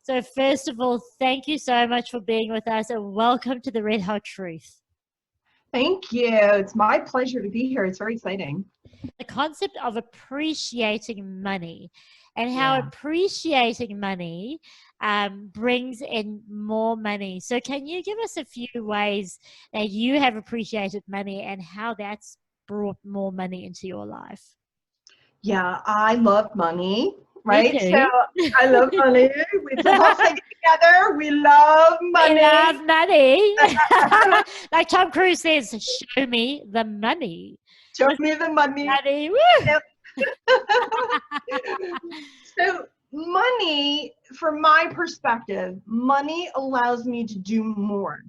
So first of all, thank you so much for being with us and welcome to the Red Hot Truth. Thank you. It's my pleasure to be here. It's very exciting. The concept of appreciating money and how Yeah. appreciating money brings in more money. So can you give us a few ways that you have appreciated money and how that's brought more money into your life? Yeah, I love money, Me right? So too. I love money. We just all say it together. We love We money. love money. Like Tom Cruise says, show me the money. Show Listen, me the money. money. Woo! Yep. So money, from my perspective, money allows me to do more.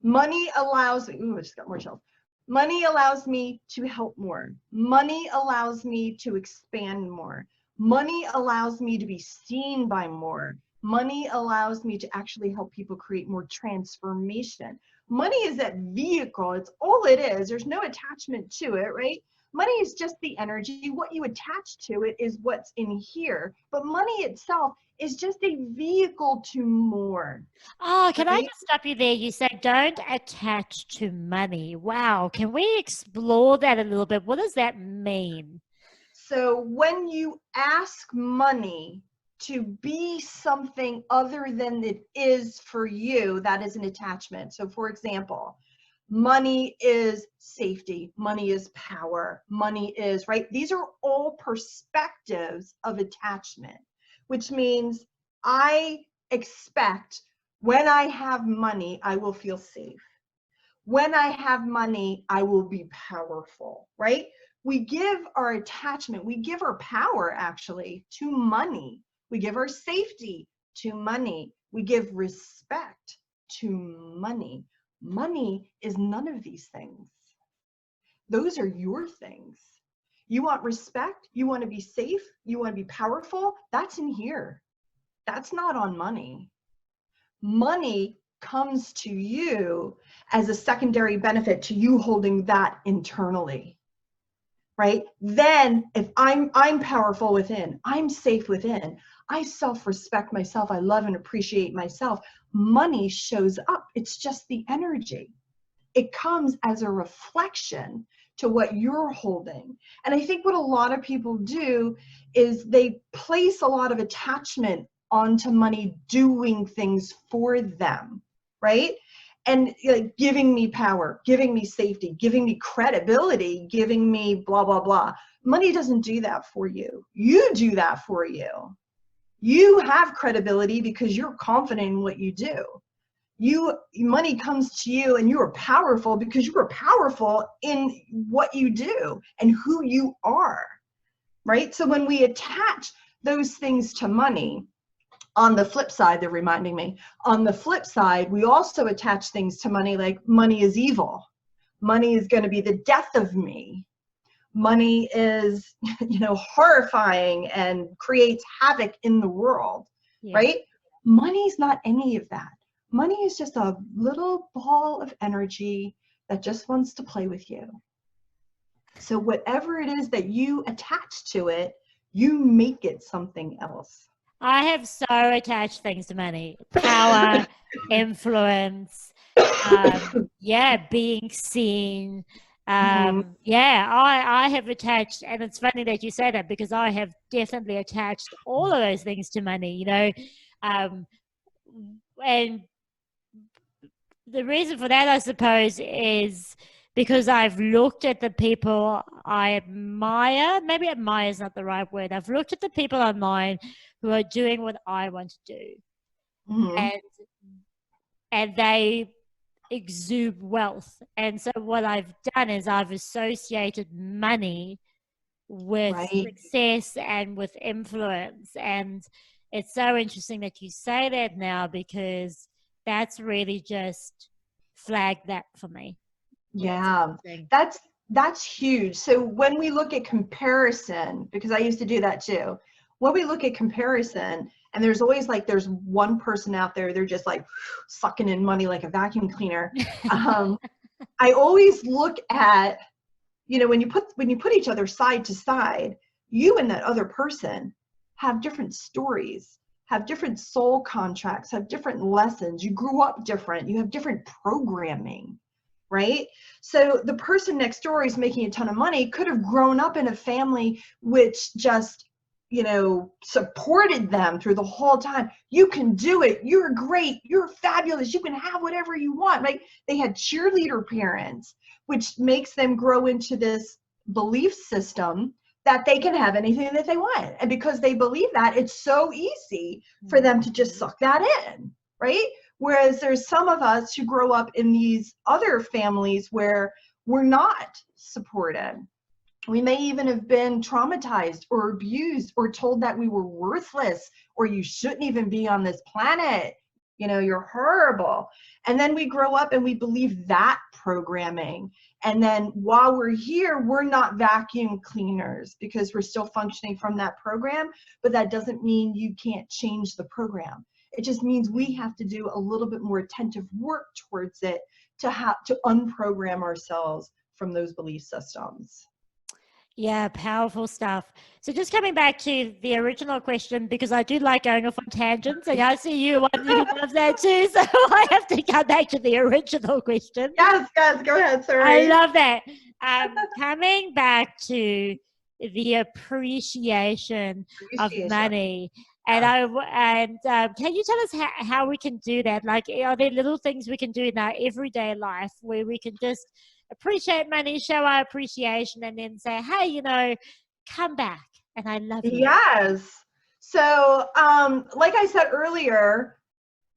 Money allows, ooh, I just got more chills. Money allows me to help more. Money allows me to expand more. Money allows me to be seen by more. Money allows me to actually help people create more transformation. Money is that vehicle. It's all it is. There's no attachment to it, right? Money is just the energy. What you attach to it is what's in here. But money itself is just a vehicle to more, Oh, can I right? just stop you there? You said don't attach to money. Wow. Can we explore that a little bit? What does that mean? So when you ask money to be something other than it is for you, that is an attachment. So for example, money is safety, money is power, money is, right? These are all perspectives of attachment, which means I expect when I have money, I will feel safe. When I have money, I will be powerful, right? We give our attachment, we give our power actually to money. We give our safety to money. We give respect to money. Money is none of these things. Those are your things. You want respect, you want to be safe, you want to be powerful, that's in here. That's not on money. Money comes to you as a secondary benefit to you holding that internally, right? Then if I'm powerful within, I'm safe within, I self-respect myself, I love and appreciate myself, money shows up. It's just the energy. It comes as a reflection to what you're holding. And I think what a lot of people do is they place a lot of attachment onto money doing things for them, right? And like giving me power, giving me safety, giving me credibility, giving me blah, blah, blah. Money doesn't do that for you. You do that for you. You have credibility because you're confident in what you do. Money comes to you and you are powerful because you are powerful in what you do and who you are, right? So when we attach those things to money, on the flip side, they're reminding me, on the flip side, we also attach things to money like money is evil. Money is going to be the death of me. Money is, horrifying and creates havoc in the world, Yeah. right? Money's not any of that. Money is just a little ball of energy that just wants to play with you. So whatever it is that you attach to it, you make it something else. I have so attached things to money, power, influence, being seen. Mhm. I have attached, and it's funny that you say that because I have definitely attached all of those things to money, um, and the reason for that, I suppose, is because I've looked at the people I admire. Maybe admire is not the right word. I've looked at the people online who are doing what I want to do, Mhm. and they exude wealth. And so what I've done is I've associated money with Right. success and with influence. And it's so interesting that you say that now because that's really just flagged that for me. That's Yeah. interesting. That's huge. So when we look at comparison, because I used to do that too, when we look at comparison, and there's always like there's one person out there, they're just like sucking in money like a vacuum cleaner. I always look at, when you put each other side to side, you and that other person have different stories, have different soul contracts, have different lessons. You grew up different. You have different programming, right? So the person next door who's making a ton of money could have grown up in a family which just, you know, supported them through the whole time. You can do it. You're great. You're fabulous. You can have whatever you want, right? They had cheerleader parents, which makes them grow into this belief system that they can have anything that they want. And because they believe that, it's so easy for them to just suck that in, right? Whereas there's some of us who grow up in these other families where we're not supported. We may even have been traumatized or abused or told that we were worthless or you shouldn't even be on this planet. You know, you're horrible. And then we grow up and we believe that programming. And then while we're here, we're not vacuum cleaners because we're still functioning from that program. But that doesn't mean you can't change the program. It just means we have to do a little bit more attentive work towards it to unprogram ourselves from those belief systems. Yeah, powerful stuff. So just coming back to the original question, because I do like going off on tangents, and I see you one who loves that too, so I have to come back to the original question. Yes, go ahead, sorry. I love that. Coming back to the appreciation of money, and can you tell us how we can do that? Like, are there little things we can do in our everyday life where we can just appreciate money, show our appreciation, and then say, hey, you know, come back and I love you? Yes. So, like I said earlier,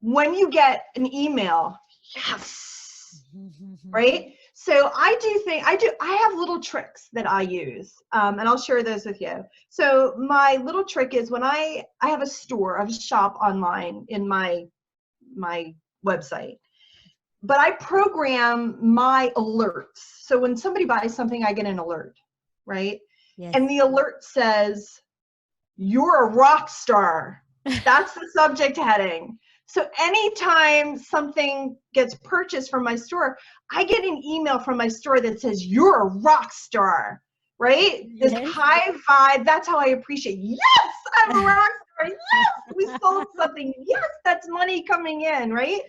when you get an email, yes, right? So I have little tricks that I use, and I'll share those with you. So my little trick is when I have a store, I have a shop online in my website, but I program my alerts. So when somebody buys something, I get an alert, right? Yes. And the alert says, "You're a rock star." That's the subject heading. So anytime something gets purchased from my store, I get an email from my store that says, "You're a rock star," right? This high vibe, that's how I appreciate. Yes, I'm a rock star. Yes, we sold something. Yes, that's money coming in, right?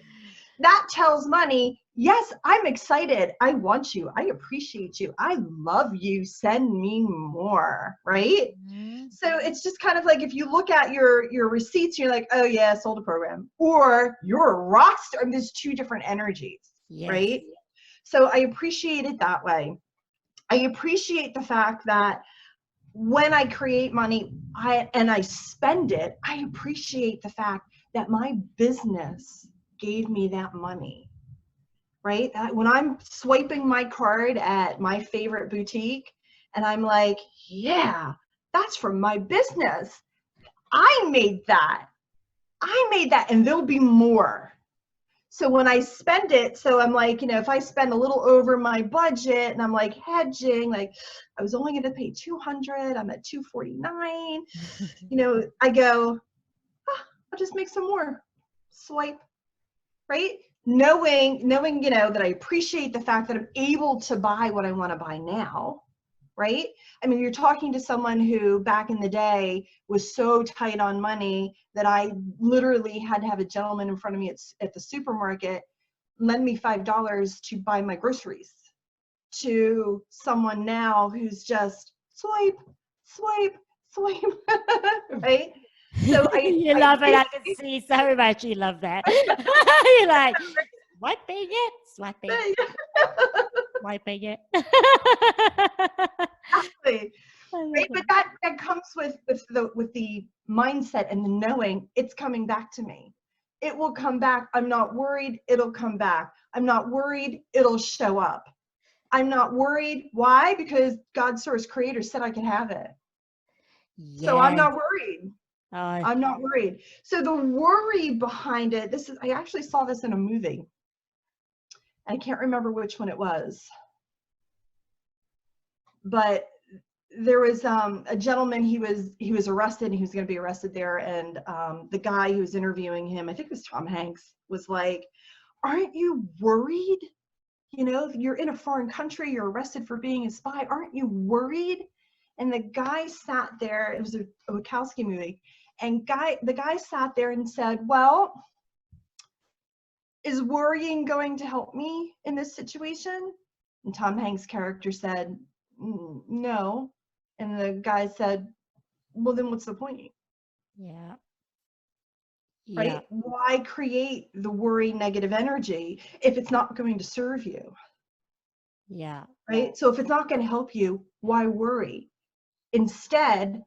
That tells money, yes, I'm excited. I want you. I appreciate you. I love you. Send me more, right? Mm-hmm. So it's just kind of like if you look at your receipts, you're like, oh yeah, sold a program. Or you're a rock star. And there's two different energies, right? So I appreciate it that way. I appreciate the fact that when I create money and I spend it, I appreciate the fact that my business gave me that money, right? When I'm swiping my card at my favorite boutique and I'm like, yeah, that's from my business. I made that. And there'll be more. So when I spend it, so I'm like, you know, if I spend a little over my budget and I'm like hedging, like I was only going to pay 200, I'm at 249, you know, I go, I'll just make some more. Swipe, right? Knowing, you know, that I appreciate the fact that I'm able to buy what I want to buy now, right? I mean, you're talking to someone who back in the day was so tight on money that I literally had to have a gentleman in front of me at the supermarket lend me $5 to buy my groceries, to someone now who's just swipe, swipe, swipe, right? So you love it. I can see so much you love that. You're like, swiping it, swiping it. Exactly. Right? But that comes with the mindset and the knowing it's coming back to me. It will come back. I'm not worried. It'll come back. I'm not worried. It'll show up. I'm not worried. Why? Because God's source creator said I could have it. So I'm not worried. I'm not worried. So the worry behind it, I actually saw this in a movie. I can't remember which one it was. But there was a gentleman, he was arrested, and he was going to be arrested there, and the guy who was interviewing him, I think it was Tom Hanks, was like, aren't you worried? You know, you're in a foreign country, you're arrested for being a spy. Aren't you worried? And the guy sat there, it was a Wachowski movie, And the guy sat there and said, well, is worrying going to help me in this situation? And Tom Hanks' character said, no. And the guy said, well, then what's the point? Yeah. Yeah. Right? Why create the worry negative energy if it's not going to serve you? Yeah. Right? So if it's not going to help you, why worry? Instead,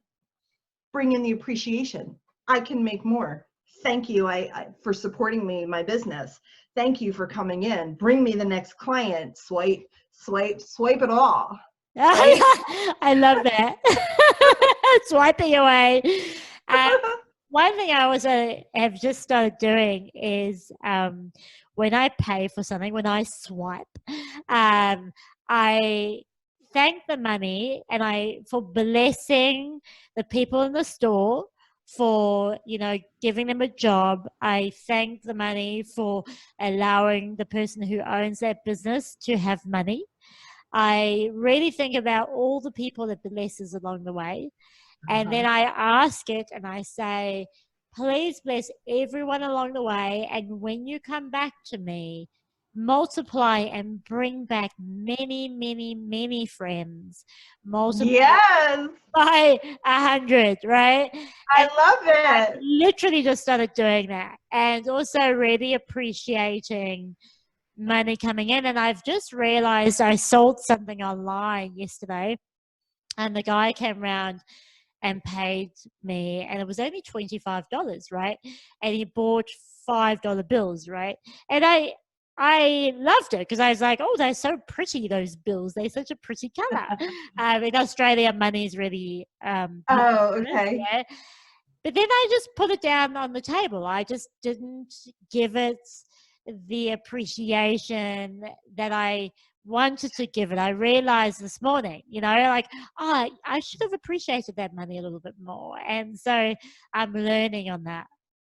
bring in the appreciation. I can make more. Thank you for supporting me in my business. Thank you for coming in. Bring me the next client. Swipe, swipe, swipe it all. Right? I love that. Swiping away. One thing I also have just started doing is when I pay for something, when I swipe, I thank the money and for blessing the people in the store, for giving them a job. I thank the money for allowing the person who owns that business to have money. I really think about all the people that blesses along the way. And then I ask it and I say, please bless everyone along the way. And when you come back to me, multiply and bring back many, many, many friends. Multiply Yes. by 100, right? I And love I it. literally just started doing that, and also really appreciating money coming in. And I've just realized I sold something online yesterday, and the guy came around and paid me, and it was only $25, right? And he bought $5 bills, right? And I loved it because I was like, oh, they're so pretty, those bills. They're such a pretty color. In Australia, money is really Oh, okay. yeah. But then I just put it down on the table. I just didn't give it the appreciation that I wanted to give it. I realized this morning, like, oh, I should have appreciated that money a little bit more. And so I'm learning on that.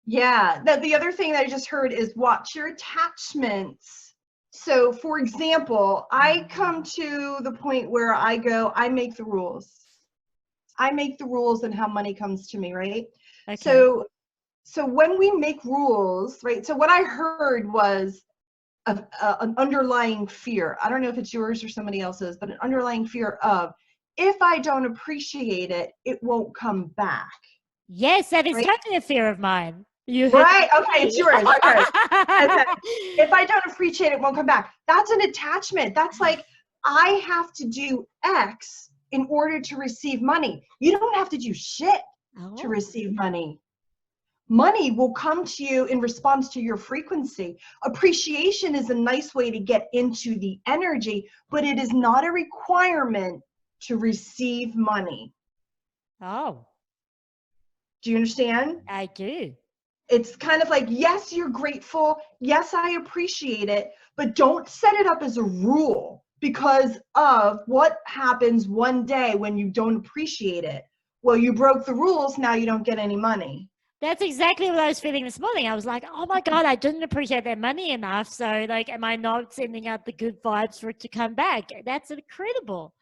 Yeah. The other thing that I just heard is watch your attachments. So, for example, I come to the point where I go, I make the rules. I make the rules and how money comes to me, right? Okay. So when we make rules, right? So what I heard was an underlying fear. I don't know if it's yours or somebody else's, but an underlying fear of, if I don't appreciate it, it won't come back. Yes, that is Right? totally a fear of mine. You heard Right. that Okay, it's from yours. Okay. Okay. me. If I don't appreciate it, it won't come back. That's an attachment. That's like, I have to do X in order to receive money. You don't have to do shit to Oh. receive money. Money will come to you in response to your frequency. Appreciation is a nice way to get into the energy, but it is not a requirement to receive money. Oh, Do you understand? I do. It's kind of like, yes, you're grateful. Yes, I appreciate it, but don't set it up as a rule because of what happens one day when you don't appreciate it. Well, you broke the rules. Now you don't get any money. That's exactly what I was feeling this morning. I was like, oh my God, I didn't appreciate that money enough. So, like, am I not sending out the good vibes for it to come back? That's incredible.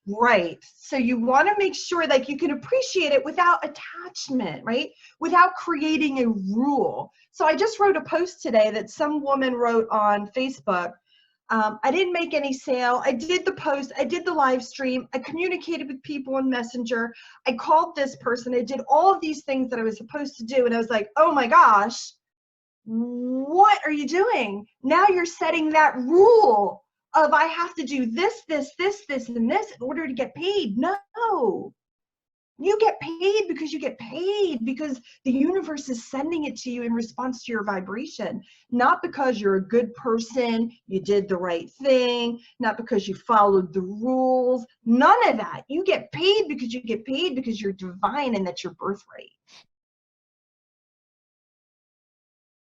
Right. So you want to make sure like you can appreciate it without attachment, right? Without creating a rule. So I just wrote a post today that some woman wrote on Facebook. I didn't make any sale. I did the post. I did the live stream. I communicated with people in Messenger. I called this person. I did all of these things that I was supposed to do. And I was like, oh my gosh, what are you doing? Now you're setting that rule of I have to do this, this, this, this, and this in order to get paid. No, you get paid because you get paid because the universe is sending it to you in response to your vibration, not because you're a good person, you did the right thing, not because you followed the rules, none of that. You get paid because you get paid because you're divine and that's your birthright.